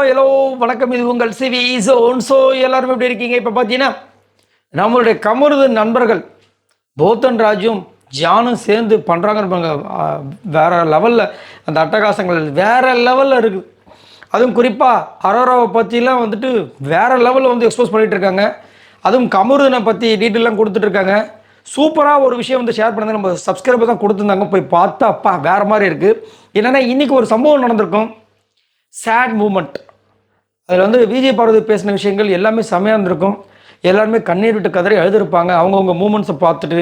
Hello வணக்கம். இது உங்கள் சிவி ஜோன். ஸோ எல்லாருமே எப்படி இருக்கீங்க? இப்போ பார்த்தீங்கன்னா நம்மளுடைய கமருதன் நண்பர்கள் போத்தன் ராஜும் ஜானும் சேர்ந்து பண்ணுறாங்கன்னு வேற லெவலில் அந்த அட்டகாசங்கள் வேற லெவலில் இருக்குது. அதுவும் குறிப்பாக அரோராவை பற்றிலாம் வந்துட்டு வேற லெவலில் வந்து எக்ஸ்போஸ் பண்ணிகிட்டு இருக்காங்க. அதுவும் கமருதனை பற்றி டீட்டெயிலாம் கொடுத்துட்ருக்காங்க. சூப்பராக ஒரு விஷயம் வந்து ஷேர் பண்ணது நம்ம சப்ஸ்கிரைபர் தான் கொடுத்துருந்தாங்க. போய் பார்த்தா அப்பா வேறு மாதிரி இருக்குது. என்னென்னா இன்றைக்கி ஒரு சம்பவம் நடந்திருக்கும். Sad moment. அதில் வந்து விஜய் பார்வதி பேசின விஷயங்கள் எல்லாமே செமையாக இருந்திருக்கும். எல்லாருமே கண்ணீர் விட்டு கதறி எழுதிருப்பாங்க. அவங்கவுங்க மூமெண்ட்ஸை பார்த்துட்டு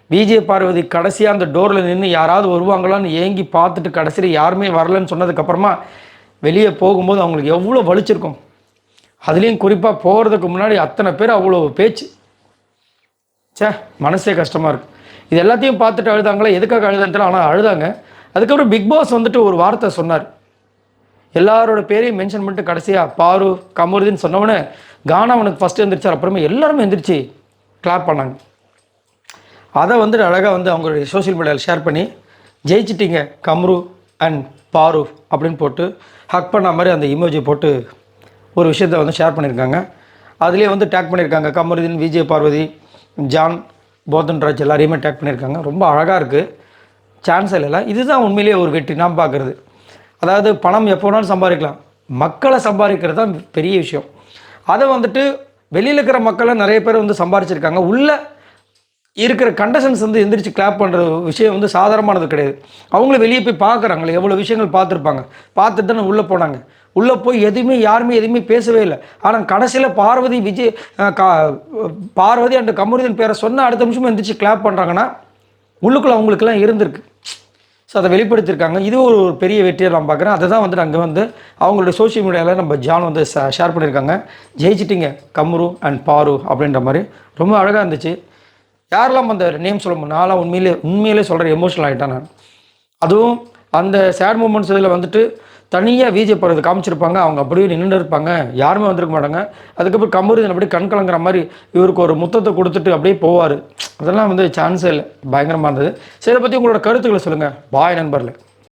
விஜய் பார்வதி கடைசியாக அந்த டோரில் நின்று யாராவது வருவாங்களான்னு ஏங்கி பார்த்துட்டு கடைசியில் யாருமே வரலன்னு சொன்னதுக்கப்புறமா வெளியே போகும்போது அவங்களுக்கு எவ்வளோ வலிச்சிருக்கும். அதுலேயும் குறிப்பாக போகிறதுக்கு முன்னாடி அத்தனை பேர் அவ்வளோ பேச்சு. மனசே கஷ்டமாக இருக்குது. இது எல்லாத்தையும் பார்த்துட்டு அழுதாங்களா? எதுக்காக அழுதான்னு ஆனால் அழுதாங்க. அதுக்கப்புறம் பிக் பாஸ் வந்துட்டு ஒரு வார்த்தை சொன்னார். எல்லாரோட பேரையும் மென்ஷன் பண்ணிட்டு கடைசியாக பாரு கமருதின்னு சொன்னவொடனே கானா அவனுக்கு ஃபஸ்ட்டு எழுந்திரிச்சார். அப்புறமே எல்லாருமே எழுந்திரிச்சு கிளாப் பண்ணாங்க. அதை வந்துட்டு அழகாக வந்து அவங்களுடைய சோஷியல் மீடியாவில் ஷேர் பண்ணி ஜெயிச்சிட்டிங்க கம்ரு அண்ட் பாரு அப்படின்னு போட்டு ஹக் பண்ண மாதிரி அந்த இமோஜி போட்டு ஒரு விஷயத்தை வந்து ஷேர் பண்ணியிருக்காங்க. அதுலேயே வந்து டேக் பண்ணியிருக்காங்க கமருதீன், விஜய் பார்வதி, ஜான், போத்தன் ராஜ் எல்லாரையுமே டேக் பண்ணியிருக்காங்க. ரொம்ப அழகாக இருக்குது. சான்ஸ் இல்லை. இதுதான் உண்மையிலேயே ஒரு வெற்றி நான் பார்க்குறது. அதாவது பணம் எப்போ வேணாலும் சம்பாதிக்கலாம், மக்களை சம்பாதிக்கிறது தான் பெரிய விஷயம். அதை வந்துட்டு வெளியில் இருக்கிற மக்களை நிறைய பேர் வந்து சம்பாதிச்சிருக்காங்க. உள்ளே இருக்கிற கண்டஷன்ஸ் வந்து எந்திரிச்சு கிளாப் பண்ணுற விஷயம் வந்து சாதாரணமானது கிடையாது. அவங்களும் வெளியே போய் பார்க்குறாங்களே, எவ்வளோ விஷயங்கள் பார்த்துருப்பாங்க. பார்த்துட்டு தானே உள்ளே போனாங்க. உள்ளே போய் யாருமே எதுவுமே பேசவே இல்லை. ஆனால் கடைசியில் பார்வதி அண்ட் கமருதீன் பேரை சொன்ன அடுத்த நிமிஷம் எந்திரிச்சு கிளாப் பண்ணுறாங்கன்னா உள்ளுக்குள்ளே அவங்களுக்கெல்லாம் இருந்திருக்கு. ஸோ அதை வெளிப்படுத்தியிருக்காங்க. இது ஒரு பெரிய வெற்றியை நான் பார்க்குறேன். அதை தான் வந்து அங்கே வந்து அவங்களுடைய சோஷியல் மீடியாவில் நம்ம ஜான் வந்து ஷேர் பண்ணியிருக்காங்க. ஜெயிச்சிட்டிங்க கம்ரு அண்ட் பாரு அப்படின்ற மாதிரி ரொம்ப அழகாக இருந்துச்சு. யாரெல்லாம் அந்த நேம் சொல்ல நான்லாம் உண்மையிலே சொல்கிறேன், எமோஷனல் ஆகிட்டேன் நான். அதுவும் அந்த சேட் மூமெண்ட்ஸ் இதில் வந்துட்டு தனியாக விஜய் பார்வதி காமிச்சிருப்பாங்க. அவங்க அப்படியே நின்று இருப்பாங்க, யாருமே வந்திருக்க மாட்டாங்க. அதுக்கப்புறம் கமருதீன் அப்படியே கண் கலங்குற மாதிரி இவருக்கு ஒரு முத்தத்தை கொடுத்துட்டு அப்படியே போவார். அதெல்லாம் வந்து சான்ஸே இல்லை. பயங்கரமாக இருந்தது. சரி, இதை பற்றி உங்களோட கருத்துக்களை சொல்லுங்கள். பாய் நண்பர்களே.